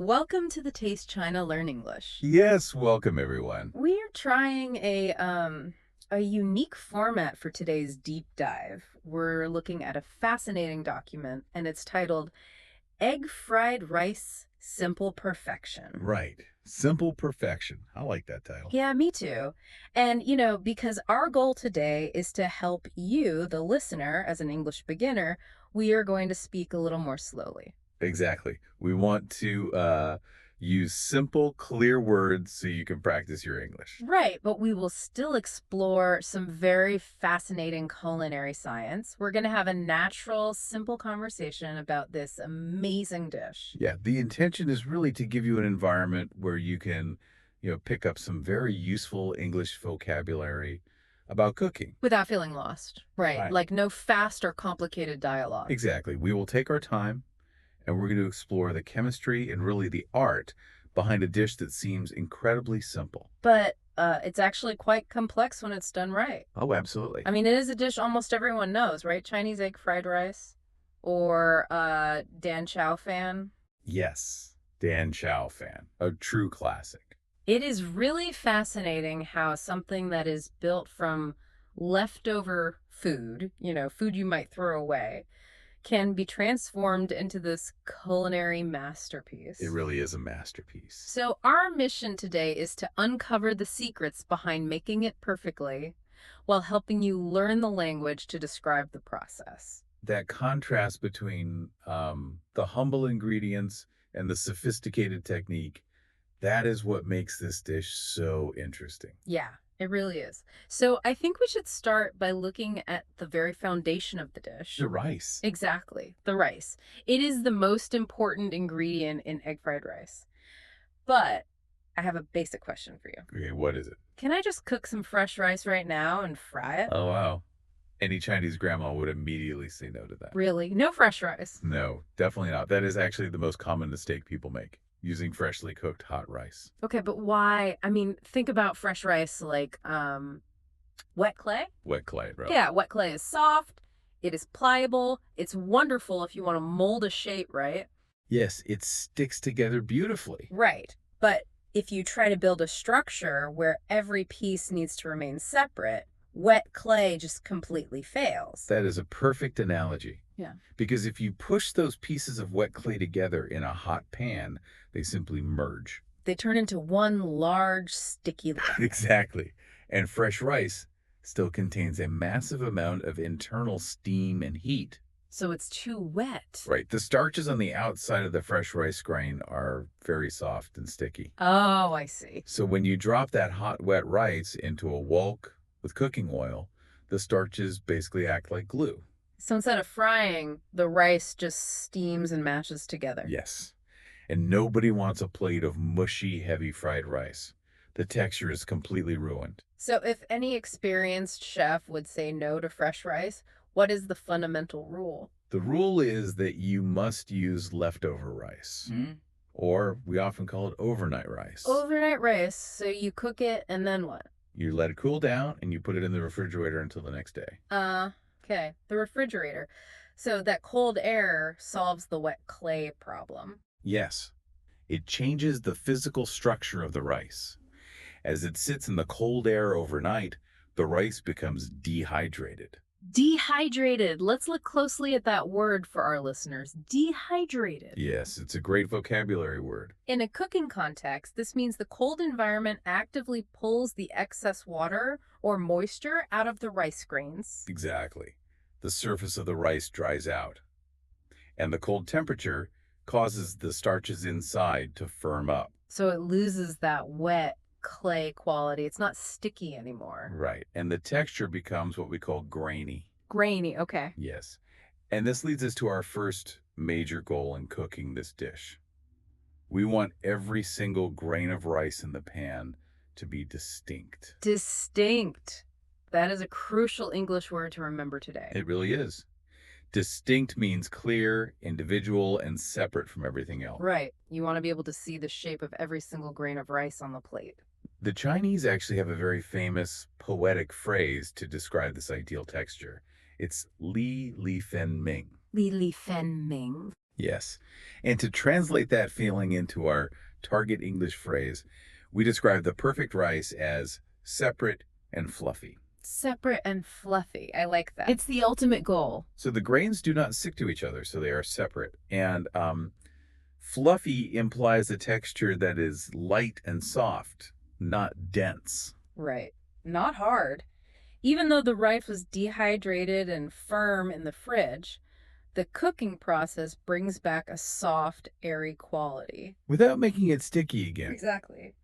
Welcome to the Taste China Learn English. Yes, welcome everyone. We are trying a unique format for today's deep dive. We're looking at a fascinating document and it's titled Egg Fried Rice Simple Perfection. Right. Simple perfection. I like that title. Yeah, me too. And because our goal today is to help you, the listener, as an English beginner, we are going to speak a little more slowly. Exactly. We want to use simple, clear words so you can practice your English. Right, but we will still explore some very fascinating culinary science. We're going to have a natural, simple conversation about this amazing dish Yeah, the intention is really to give you an environment where you can, pick up some very useful English vocabulary about cooking. without feeling lost. Right, Right. like no fast or complicated dialogue. Exactly. We will take our time and we're going to explore the chemistry and really the art behind a dish that seems incredibly simple. But it's actually quite complex when it's done right. Oh, absolutely. I mean, it is a dish almost everyone knows, right? Chinese egg fried rice or Dan Chow fan. Yes, Dan Chow fan, a true classic. It is really fascinating how something that is built from leftover food, food you might throw away, can be transformed into this culinary It masterpiece. really is a masterpiece. So, our mission today is to uncover the secrets behind making it perfectly while helping you learn the language to describe the process. That contrast between the humble ingredients and the sophisticated technique, that is what makes this dish so interesting. Yeah, it really is. So, I think we should start by looking at the very foundation of the dish. The rice. Exactly, the rice. It is the most important ingredient in egg fried rice. But I have a basic question for you. Okay, what is it? Can I just cook some fresh rice right now and fry it? Oh, wow. Any Chinese grandma would immediately say no to that. Really? No fresh rice. No, definitely not. That is actually the most common mistake people make, using freshly cooked hot rice. Okay, but why? I mean, think about fresh rice like wet clay. Wet clay, bro. Yeah, wet clay is soft, it is pliable, it's wonderful if you want to mold a shape, right? Yes, it sticks together beautifully. Right. But if you try to build a structure where every piece needs to remain separate, wet clay just completely fails. That is a perfect analogy. Yeah. Because if you push those pieces of wet clay together in a hot pan, they simply merge. They turn into one large sticky lump. Exactly. And fresh rice still contains a massive amount of internal steam and heat. So it's too wet. Right. The starches on the outside of the fresh rice grain are very soft and sticky. Oh, I see. So when you drop that hot, wet rice into a wok with cooking oil, the starches basically act like glue. So instead of frying, the rice just steams and mashes together. Yes. And nobody wants a plate of mushy, heavy fried rice. The texture is completely ruined. So if any experienced chef would say no to fresh rice, what is the fundamental rule? The rule is that you must use leftover rice, or we often call it overnight rice. Overnight rice, so you cook it and then what? You let it cool down and you put it in the refrigerator until the next day. Okay, the refrigerator. So that cold air solves the wet clay problem. Yes, it changes the physical structure of the rice. As it sits in the cold air overnight, the rice becomes dehydrated. Dehydrated. Let's look closely at that word for our listeners. Dehydrated. Yes, it's a great vocabulary word. In a cooking context, this means the cold environment actively pulls the excess water or moisture out of the rice grains. Exactly. The surface of the rice dries out, and the cold temperature causes the starches inside to firm up. So it loses that wet clay quality. It's not sticky anymore. Right. And the texture becomes what we call grainy. Grainy, okay. Yes. And this leads us to our first major goal in cooking this dish. We want every single grain of rice in the pan to be distinct. Distinct. That is a crucial English word to remember today. It really is. Distinct means clear, individual, and separate from everything else. Right. You want to be able to see the shape of every single grain of rice on the plate. The Chinese actually have a very famous poetic phrase to describe this ideal texture. It's Li Li Fen Ming. Li Li Fen Ming. Yes. And to translate that feeling into our target English phrase, we describe the perfect rice as separate and fluffy. Separate and fluffy. I like that. It's the ultimate goal. So the grains do not stick to each other, so they are separate. And fluffy implies a texture that is light and soft, not dense. Right. Not hard. Even though the rice was dehydrated and firm in the fridge, the cooking process brings back a soft, airy quality. Without making it sticky again. Exactly.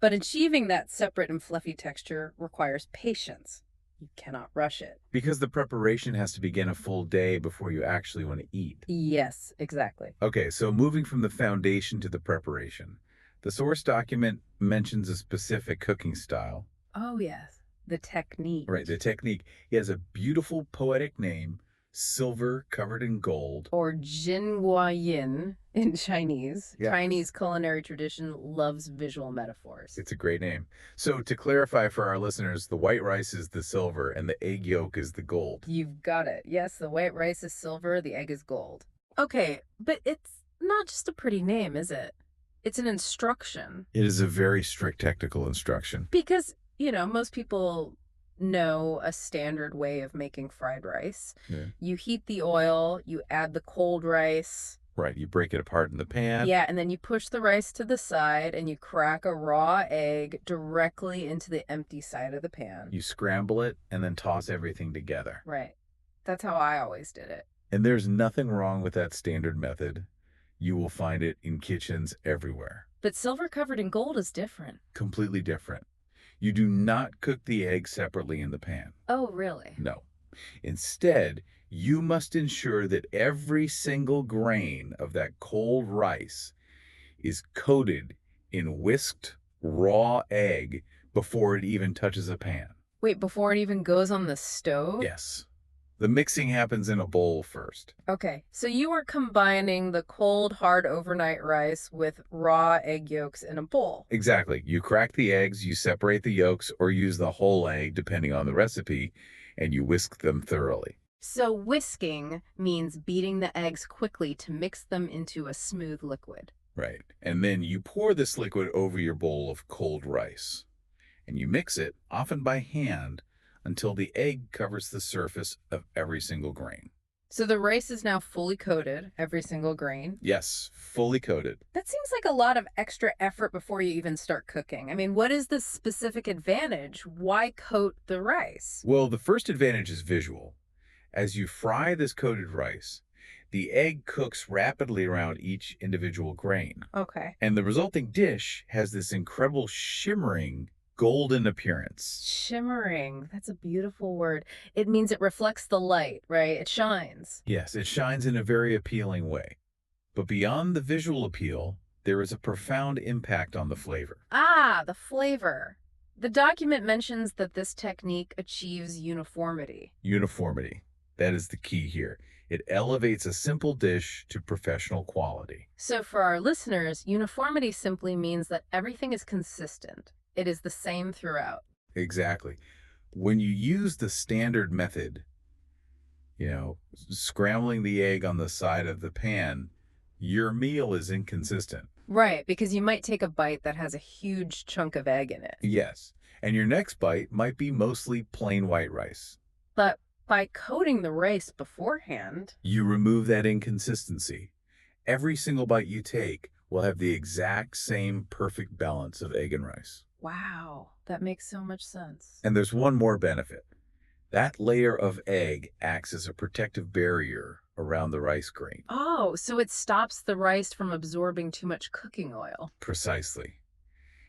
But achieving that separate and fluffy texture requires patience. You cannot rush it. Because the preparation has to begin a full day before you actually want to eat. Yes, exactly. Okay, so moving from the foundation to the preparation. The source document mentions a specific cooking style. Oh, yes. The technique. Right, the technique. He has a beautiful poetic name, silver covered in gold. Or Jinguayin in Chinese. Yeah. Chinese culinary tradition loves visual metaphors. It's a great name. So to clarify for our listeners, the white rice is the silver and the egg yolk is the gold. You've got it. Yes, the white rice is silver, the egg is gold. Okay, but it's not just a pretty name, is it? It's an instruction. It is a very strict technical instruction. Because, most people know a standard way of making fried rice. Yeah. You heat the oil, you add the cold rice. Right, you break it apart in the pan. Yeah, and then you push the rice to the side and you crack a raw egg directly into the empty side of the pan. You scramble it and then toss everything together. Right. That's how I always did it. And there's nothing wrong with that standard method. You will find it in kitchens everywhere. But silver covered in gold is different. Completely different. You do not cook the egg separately in the pan. Oh, really? No. Instead, you must ensure that every single grain of that cold rice is coated in whisked raw egg before it even touches a pan. Wait, before it even goes on the stove? Yes. The mixing happens in a bowl first. Okay, so you are combining the cold, hard overnight rice with raw egg yolks in a bowl. Exactly. You crack the eggs, you separate the yolks, or use the whole egg, depending on the recipe, and you whisk them thoroughly. So whisking means beating the eggs quickly to mix them into a smooth liquid. Right. And then you pour this liquid over your bowl of cold rice. And you mix it, often by hand, until the egg covers the surface of every single grain. So the rice is now fully coated, every single grain? Yes, fully coated. That seems like a lot of extra effort before you even start cooking. I mean, what is the specific advantage? Why coat the rice? Well, the first advantage is visual. As you fry this coated rice, the egg cooks rapidly around each individual grain. Okay. And the resulting dish has this incredible shimmering golden appearance. Shimmering. That's a beautiful word. It means it reflects the light, right? It shines. Yes, it shines in a very appealing way. But beyond the visual appeal, there is a profound impact on the flavor. Ah, the flavor. The document mentions that this technique achieves uniformity. Uniformity. That is the key here. It elevates a simple dish to professional quality. So for our listeners, uniformity simply means that everything is consistent. It is the same throughout. Exactly. When you use the standard method, scrambling the egg on the side of the pan, your meal is inconsistent. Right, because you might take a bite that has a huge chunk of egg in it. Yes, and your next bite might be mostly plain white rice. But by coating the rice beforehand, you remove that inconsistency. Every single bite you take will have the exact same perfect balance of egg and rice. Wow, that makes so much sense. And there's one more benefit. That layer of egg acts as a protective barrier around the rice grain. Oh, so it stops the rice from absorbing too much cooking oil. Precisely.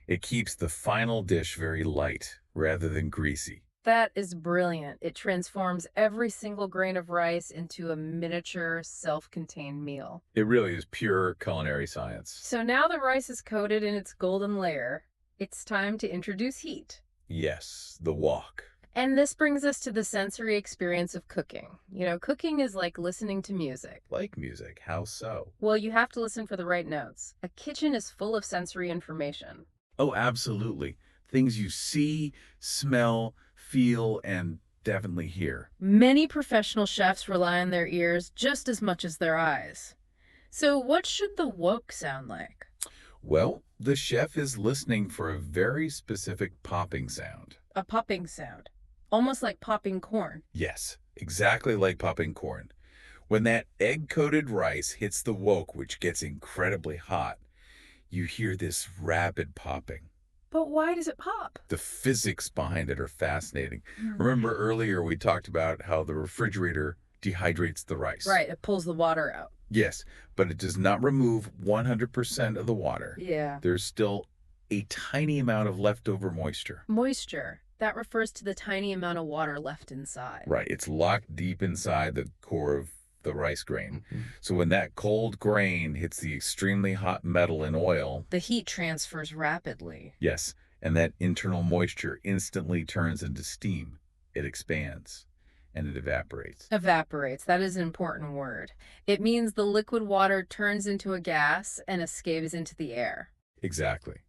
It keeps the final dish very light rather than greasy. That is brilliant. It transforms every single grain of rice into a miniature, self-contained meal. It really is pure culinary science. So now the rice is coated in its golden layer. It's time to introduce heat. Yes, the wok. And this brings us to the sensory experience of cooking. Cooking is like listening to music. Like music, how so? Well, you have to listen for the right notes. A kitchen is full of sensory information. Oh, absolutely. Things you see, smell, feel, and definitely hear. Many professional chefs rely on their ears just as much as their eyes. So what should the wok sound like? Well, the chef is listening for a very specific popping sound. A popping sound. Almost like popping corn. Yes, exactly like popping corn. When that egg-coated rice hits the wok, which gets incredibly hot, you hear this rapid popping. But why does it pop? The physics behind it are fascinating. Remember Right. earlier we talked about how the refrigerator dehydrates the rice? Right, it pulls the water out. Yes, but it does not remove 100% of the water. Yeah. There's still a tiny amount of leftover moisture. Moisture. That refers to the tiny amount of water left inside. Right, it's locked deep inside the core of the rice grain. So when that cold grain hits the extremely hot metal and oil, The heat transfers rapidly. yes, and that internal moisture instantly turns into steam. It expands and it evaporates. Evaporates. That is an important word. It means the liquid water turns into a gas and escapes into the air. Exactly.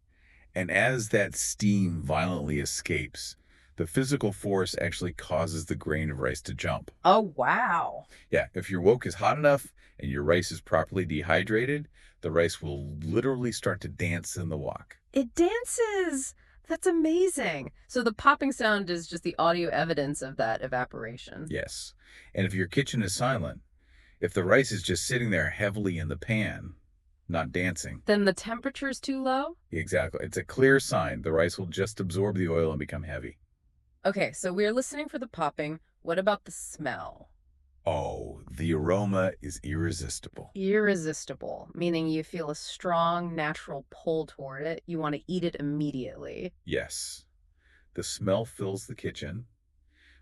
And as that steam violently escapes, the physical force actually causes the grain of rice to jump. Oh, wow. Yeah, if your wok is hot enough and your rice is properly dehydrated, the rice will literally start to dance in the wok. It dances. That's amazing. So the popping sound is just the audio evidence of that evaporation. Yes. And if your kitchen is silent, if the rice is just sitting there heavily in the pan, not dancing, Then the temperature's too low? exactly, it's a clear sign the rice will just absorb the oil and become heavy. Okay, so we're listening for the popping. What about the smell? Oh, the aroma is irresistible. Irresistible, meaning you feel a strong, natural pull toward it. You want to eat it immediately. Yes. The smell fills the kitchen.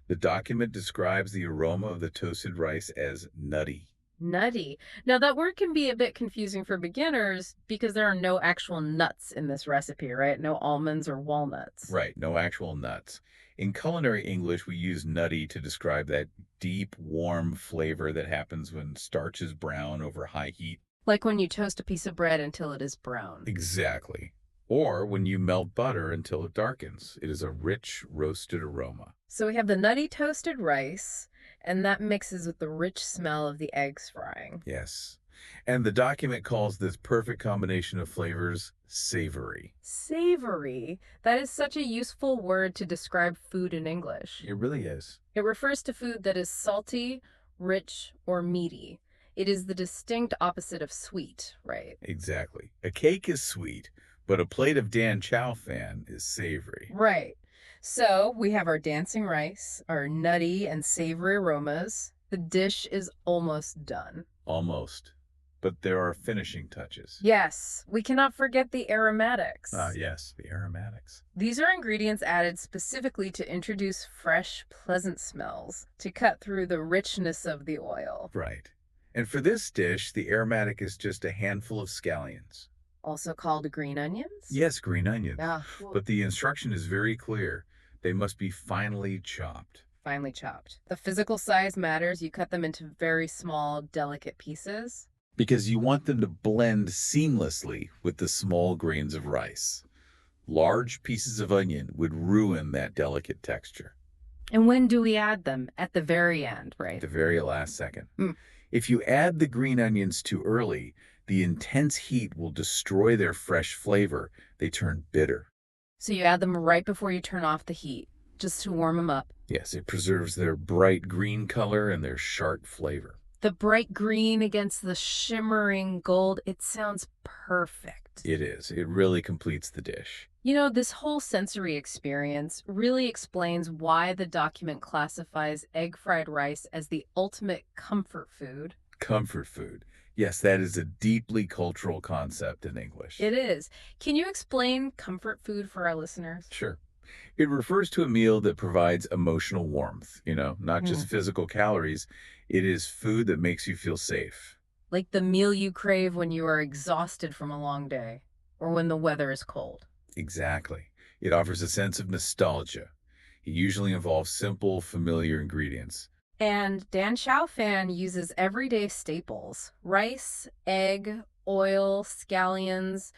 The document describes the aroma of the toasted rice as nutty. Nutty. Now, that word can be a bit confusing for beginners because there are no actual nuts in this recipe, right? No almonds or walnuts. Right, no actual nuts. In culinary English, we use nutty to describe that deep, warm flavor that happens when starch is brown over high heat. Like when you toast a piece of bread until it is brown. Exactly. Or when you melt butter until it darkens. It is a rich, roasted aroma. So we have the nutty toasted rice, and that mixes with the rich smell of the eggs frying. Yes. And the document calls this perfect combination of flavors savory. Savory. That is such a useful word to describe food in English. It really is. It refers to food that is salty, rich, or meaty. It is the distinct opposite of sweet, right? Exactly. A cake is sweet, but a plate of Dan Chow Fan is savory. Right. So we have our dancing rice, our nutty and savory aromas. The dish is almost done. Almost. But there are finishing touches. Yes, we cannot forget the aromatics. Yes, the aromatics. These are ingredients added specifically to introduce fresh, pleasant smells, to cut through the richness of the oil. Right. And for this dish, the aromatic is just a handful of scallions. Also called green onions? Yes, green onions. Yeah, But the instruction is very clear. They must be finely chopped. finely chopped. The physical size matters. You cut them into very small, delicate pieces. Because you want them to blend seamlessly with the small grains of rice. Large pieces of onion would ruin that delicate texture. And when do we add them? At the very end, At right? the very last second. Mm. If you add the green onions too early, the intense heat will destroy their fresh flavor. They turn bitter. So you add them right before you turn off the heat, just to warm them up. Yes, it preserves their bright green color and their sharp flavor. The bright green against the shimmering gold, it sounds perfect. It is. It really completes the dish. You know, this whole sensory experience really explains why the document classifies egg fried rice as the ultimate comfort food. Comfort food. Yes, that is a deeply cultural concept in English. It is. Can you explain comfort food for our listeners? Sure. It refers to a meal that provides emotional warmth, not just physical calories. It is food that makes you feel safe. Like the meal you crave when you are exhausted from a long day or when the weather is cold. Exactly. It offers a sense of nostalgia. It usually involves simple, familiar ingredients. And Dan Xiaofan uses everyday staples, rice, egg, oil, scallions,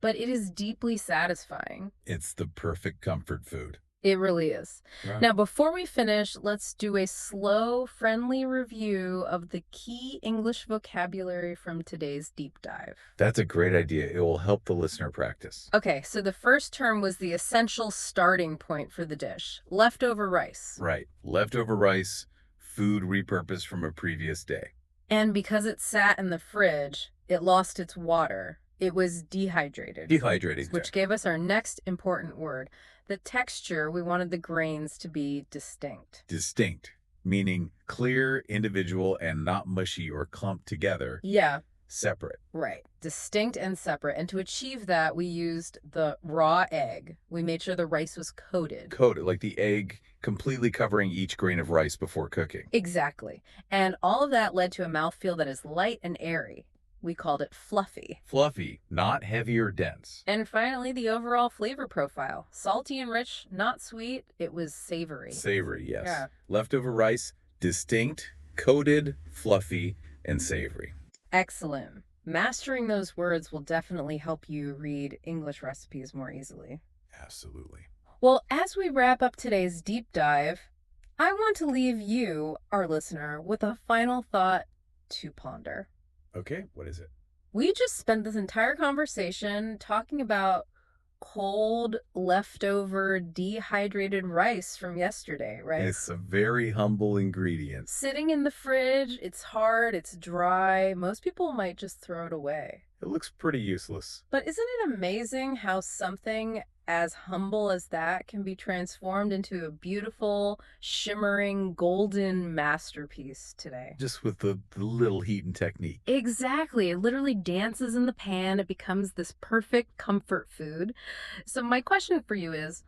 but it is deeply satisfying. It's the perfect comfort food. It really is. Right. Now, before we finish, let's do a slow, friendly review of the key English vocabulary from today's deep dive. That's a great idea. It will help the listener practice. Okay, so the first term was the essential starting point for the dish, leftover rice. Right. Leftover rice, food repurposed from a previous day. And because it sat in the fridge, it lost its water. It was dehydrated, Dehydrating. which gave us our next important word. The texture, we wanted the grains to be distinct. Distinct, meaning clear, individual, and not mushy or clumped together, Yeah, separate. right. Distinct and separate. And to achieve that, we used the raw egg. We made sure the rice was coated. Coated, like the egg completely covering each grain of rice before cooking. Exactly. And all of that led to a mouthfeel that is light and airy. We called it fluffy. Fluffy, not heavy or dense. And finally, the overall flavor profile. Salty and rich, not sweet. It was savory. Savory, yes. Yeah. Leftover rice, distinct, coated, fluffy, and savory. Excellent. Mastering those words will definitely help you read English recipes more easily. Absolutely. Well, as we wrap up today's deep dive, I want to leave you, our listener, with a final thought to ponder. Okay, what is it? We just spent this entire conversation talking about cold, leftover, dehydrated rice from yesterday, right? It's a very humble ingredient. Sitting in the fridge, it's hard, it's dry. Most people might just throw it away. It looks pretty useless. But isn't it amazing how something as humble as that can be transformed into a beautiful, shimmering, golden masterpiece today? Just with the little heat and technique. Exactly. It literally dances in the pan. It becomes this perfect comfort food. So my question for you is,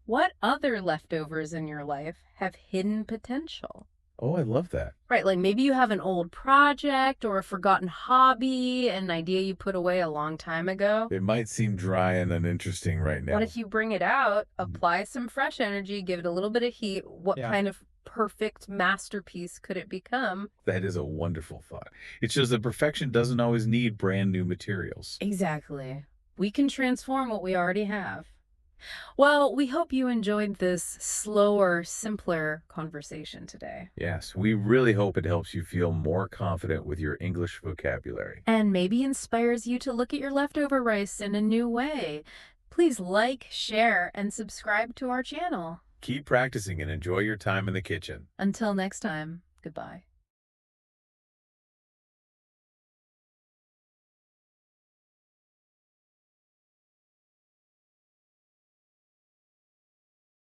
what other leftovers in your life have hidden potential? Oh, I love that. Right, like maybe you have an old project or a forgotten hobby, an idea you put away a long time ago. It might seem dry and uninteresting right now. What if you bring it out, apply some fresh energy, give it a little bit of heat? What kind of perfect masterpiece could it become? That is a wonderful thought. It shows that perfection doesn't always need brand new materials. Exactly. We can transform what we already have. Well, we hope you enjoyed this slower, simpler conversation today. Yes, we really hope it helps you feel more confident with your English vocabulary. And maybe inspires you to look at your leftover rice in a new way. Please like, share, and subscribe to our channel. Keep practicing and enjoy your time in the kitchen. Until next time, goodbye.